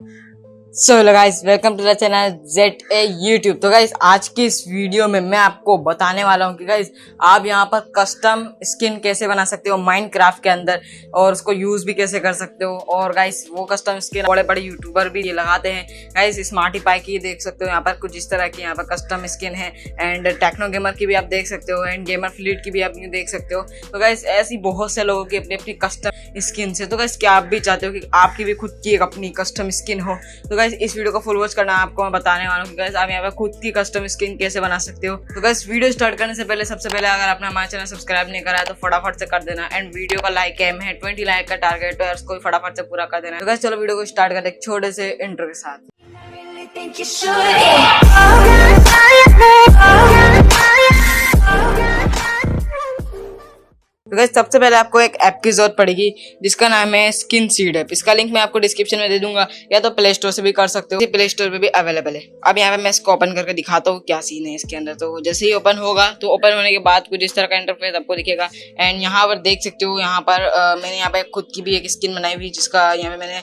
So guys welcome to the channel ZA YouTube. तो guys आज की इस वीडियो में मैं आपको बताने वाला हूँ कि गाइस आप यहाँ पर कस्टम स्किन कैसे बना सकते हो माइनक्राफ्ट के अंदर, और उसको यूज भी कैसे कर सकते हो। और गाइस वो कस्टम स्किन बड़े बड़े यूट्यूबर भी ये लगाते हैं। गाइस स्मार्टी की देख सकते हो यहाँ पर कुछ इस तरह की यहाँ पर कस्टम स्किन है, एंड टेक्नो गेमर की भी आप देख सकते हो, एंड गेमर फ्लीट की भी आप देख सकते हो। तो गाइस ऐसी बहुत से लोगों की अपनी अपनी कस्टम स्किन है। तो गाइस क्या आप भी चाहते हो कि आपकी भी खुद की एक अपनी कस्टम स्किन हो? तो गाइस इस वीडियो को फुल वॉच करना, आपको मैं बताने वाला हूँ कि गाइस आप यहाँ पे खुद की कस्टम स्किन कैसे बना सकते हो। तो गाइस वीडियो स्टार्ट करने से पहले सबसे पहले अगर आपने हमारा चैनल सब्सक्राइब नहीं करा है तो फटाफट से कर देना, एंड वीडियो का लाइक एम है 20 लाइक का टारगेट है, उसको फटाफट से पूरा कर देना। तो गाइस चलो वीडियो को स्टार्ट करते हैं छोटे से इंट्रो के साथ। तो गाइस सबसे पहले आपको एक ऐप की जरूरत पड़ेगी जिसका नाम है स्किन सीड ऐप। इसका लिंक मैं आपको डिस्क्रिप्शन में दे दूंगा, या तो प्ले स्टोर से भी कर सकते हो, प्ले स्टोर पे भी अवेलेबल है। अब यहाँ पे मैं इसको ओपन करके दिखाता हूँ क्या सीन है इसके अंदर। तो जैसे ही ओपन होगा तो ओपन होने के बाद कुछ इस तरह का इंटरफेस आपको दिखेगा, एंड यहाँ पर देख सकते हो यहाँ पर मैंने यहाँ पे खुद की भी एक स्किन बनाई हुई, जिसका यहाँ पे मैंने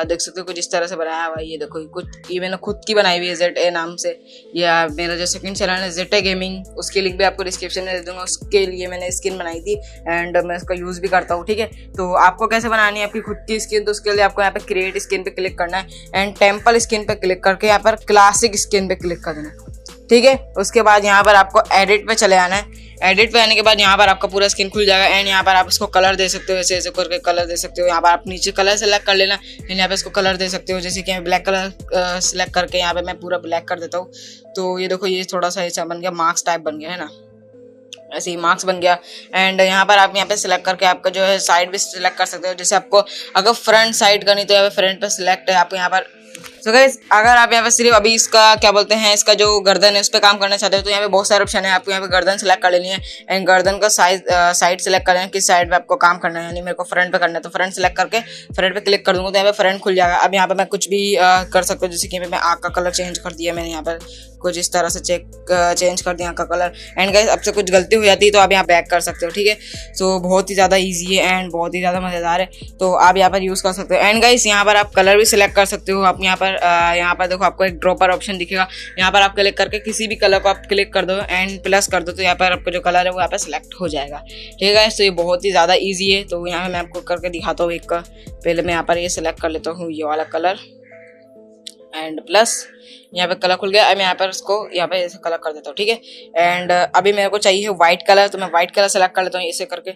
देख सकते हो कुछ इस तरह से बनाया हुआ है। ये देखो कुछ ये मैंने खुद की बनाई हुई है ZA नाम से। या मेरा जो सेकंड चैनल है ZA गेमिंग, उसके लिंक भी आपको डिस्क्रिप्शन में दे दूंगा। उसके लिए मैंने स्किन बनाई थी एंड मैं इसका यूज भी करता हूँ। ठीक है, तो आपको कैसे बनानी है आपकी खुद की स्किन? तो उसके लिए आपको यहाँ पे क्रिएट स्किन पे क्लिक करना है, एंड टेम्पल स्किन पे क्लिक करके यहाँ पर क्लासिक स्किन पे क्लिक कर देना। ठीक है, उसके बाद यहाँ पर आपको एडिट पे चले आना है। एडिट पे आने के बाद यहाँ पर आपका पूरा स्किन खुल जाएगा, एंड यहाँ पर आप इसको कलर दे सकते हो, ऐसे ऐसे करके कलर दे सकते हो। यहाँ पर आप नीचे कलर सेलेक्ट कर लेना, एंड यहाँ पे इसको कलर दे सकते हो। जैसे कि मैं ब्लैक कलर सेलेक्ट करके यहाँ पे मैं पूरा ब्लैक कर देता हूँ। तो ये देखो ये थोड़ा सा ऐसा बन गया, मार्क्स टाइप बन गया है ना, ऐसे ही मार्क्स बन गया। एंड यहाँ पर आप यहाँ पे सिलेक्ट करके आपका जो है साइड भी सिलेक्ट कर सकते हो। जैसे आपको अगर फ्रंट साइड करनी तो यहाँ पे फ्रंट पे सिलेक्ट है आप यहाँ पर। तो गाइस अगर आप यहाँ पे सिर्फ अभी इसका क्या बोलते हैं, इसका जो गर्दन है उस पर काम करना चाहते हो तो यहाँ पे बहुत सारे ऑप्शन है। आपको यहाँ पे गर्दन सेलेक्ट कर लेनी है, एंड गर्दन का साइड सेलेक्ट कर लेना, किस साइड पे आपको काम करना है। यानी मेरे को फ्रंट पे करना है तो फ्रंट सेलेक्ट करके फ्रंट पे क्लिक कर दूंगा तो यहाँ पे फ्रंट खुल जाएगा। अब यहाँ पे मैं कुछ भी कर सकता हूँ, जैसे कि मैं आँख का कलर चेंज कर दिया मैंने, यहाँ पर कुछ इस तरह से चेंज कर दिया आँख का कलर। एंड गाइस आपसे कुछ गलती हो जाती है तो आप यहाँ बैक कर सकते हो। ठीक है, तो बहुत ही ज़्यादा ईजी है एंड बहुत ही ज़्यादा मज़ेदार है, तो आप यहाँ पर यूज़ कर सकते हो। एंड गाइस यहाँ पर आप कलर भी सिलेक्ट कर सकते हो। आप यहाँ पर देखो आपको एक ड्रॉपर ऑप्शन दिखेगा, यहाँ पर आप क्लिक करके किसी भी कलर को आप क्लिक कर दो एंड प्लस कर दो, तो यहाँ पर आपका जो कलर है वो यहाँ पर सिलेक्ट हो जाएगा। ठीक है, तो ये बहुत ही ज़्यादा ईजी है। तो यहाँ मैं आपको करके दिखाता हूँ एक का। पहले मैं यहाँ पर ये सिलेक्ट कर लेता हूँ ये वाला कलर, एंड प्लस यहाँ पे कलर खुल गया। अब मैं यहाँ पर उसको यहाँ पे ऐसे कलर कर देता हूँ। ठीक है, एंड अभी मेरे को चाहिए व्हाइट कलर, तो मैं व्हाइट कलर सेलेक्ट कर लेता हूँ ऐसे करके,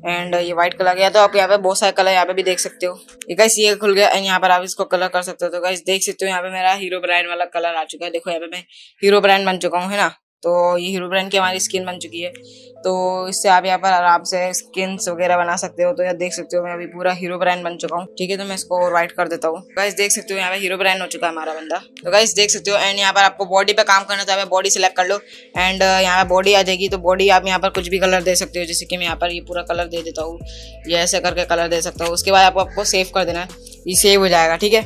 एंड ये व्हाइट कलर गया। तो आप यहाँ पे बहुत सारे कलर यहाँ पे भी देख सकते हो। ये गाइस ये खुल गया, एंड यहाँ पर आप इसको कलर कर सकते हो। तो गाइस देख सकते हो यहाँ पे मेरा हीरो ब्रांड वाला कलर आ चुका है। देखो यहाँ पे मैं हीरो ब्रांड बन चुका हूँ, है ना। तो ये हीरो ब्रांड की हमारी स्किन बन चुकी है। तो इससे आप यहाँ पर आराम से स्किन्स वगैरह बना सकते हो। तो यहाँ देख सकते हो मैं अभी पूरा हीरो ब्रांड बन चुका हूँ। ठीक है, तो मैं इसको और वाइट कर देता हूँ। गाइस देख सकते हो यहाँ पे हीरो ब्रांड हो चुका है हमारा बंदा। तो गाइस देख सकते हो, एंड यहाँ पर आपको बॉडी पे काम करना चाहिए, बॉडी सिलेक्ट कर लो, एंड यहाँ पे बॉडी आ जाएगी। तो बॉडी आप यहाँ पर कुछ भी कलर दे सकते हो, जैसे कि मैं यहाँ पर ये पूरा कलर दे देता हूँ, ये ऐसे करके कलर दे सकता हूँ। उसके बाद आपको सेव कर देना है, ये सेव हो जाएगा। ठीक है,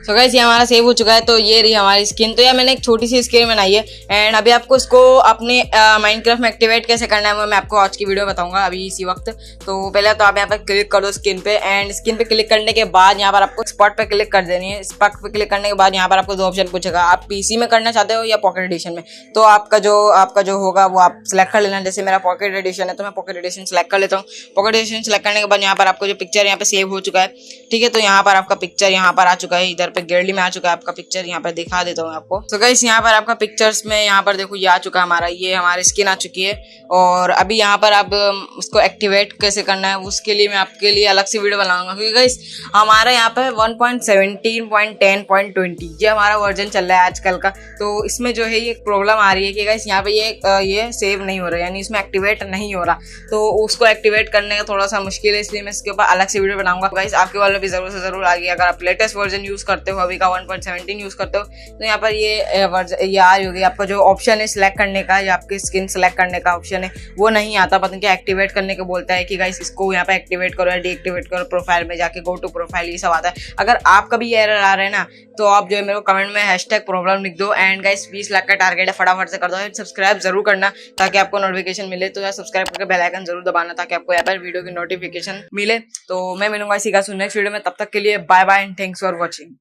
तो गाइस ये हमारा सेव हो चुका है। तो ये रही हमारी स्किन। तो यार मैंने एक छोटी सी स्किन बनाई है, एंड अभी आपको इसको अपने माइनक्राफ्ट में एक्टिवेट कैसे करना है वो मैं आपको आज की वीडियो में बताऊंगा अभी इसी वक्त। तो पहले तो आप यहाँ पर क्लिक कर दो स्किन पे, एंड स्किन पे क्लिक करने के बाद यहाँ पर आपको स्पॉट पे क्लिक कर देनी है। स्पॉट पे क्लिक करने के बाद यहाँ पर आपको दो ऑप्शन पूछेगा, आप पीसी में करना चाहते हो या पॉकेट एडिशन में। तो आपका जो होगा वो आप सिलेक्ट कर लेना। जैसे मेरा पॉकेट एडिशन है तो मैं पॉकेट एडिशन सेलेक्ट कर लेता हूँ। पॉकेट एडिशन सेलेक्ट करने के बाद यहाँ पर आपको जो पिक्चर यहाँ पे सेव हो चुका है। ठीक है, तो यहाँ पर आपका पिक्चर यहाँ पर आ चुका है, इधर पे गैलरी में आ चुका है आपका पिक्चर। यहाँ पर दिखा देता हूँ आपको। तो गाइस यहाँ पर आपका पिक्चर्स में यहाँ पर देखो ये आ चुका है हमारा, ये हमारी स्किन आ चुकी है। और अभी यहाँ पर आप उसको एक्टिवेट कैसे करना है उसके लिए मैं आपके लिए अलग से वीडियो बनाऊंगा, क्योंकि गाइस हमारा यहाँ पे 1.17.10.20 ये हमारा वर्जन चल रहा है आजकल का। तो इसमें जो है ये प्रॉब्लम आ रही है कि गाइस यहाँ पे ये सेव नहीं हो रहा है, यानी इसमें एक्टिवेट नहीं हो रहा। तो उसको एक्टिवेट करने का थोड़ा सा मुश्किल है, इसलिए मैं इसके ऊपर अलग से वीडियो बनाऊंगा। गाइस आपके वालों भी जरूर से जरूर आ गई। अगर आप लेटेस्ट वर्जन यूज करते करते हो, अभी का 1.17 यूज करते हो, तो यहाँ पर ये आ रही होगी। आपका जो ऑप्शन है सिलेक्ट करने का या आपकी स्किन सेलेक्ट करने का ऑप्शन है वो नहीं आता, पता नहीं क्या एक्टिवेट करने को बोलता है कि गाइस इसको यहाँ पे एक्टिवेट करो या डीएक्टिवेट करो, प्रोफाइल में जाके गो टू प्रोफाइल ये सब आता है। अगर आपका भी ये एरर आ रहा है ना, तो आप जो है मेरे को कमेंट में #प्रॉब्लम लिख दो। एंड गाइस 20 लाख का टारगेट है, फटाफट से कर दो। सब्सक्राइब जरूर करना ताकि आपको नोटिफिकेशन मिले, तो यार सब्सक्राइब करके बेल आइकन जरूर दबाना ताकि आपको यहाँ पर वीडियो की नोटिफिकेशन मिले। तो मैं मिलूंगा इसी का नेक्स्ट वीडियो में, तब तक के लिए bye bye and thanks for watching.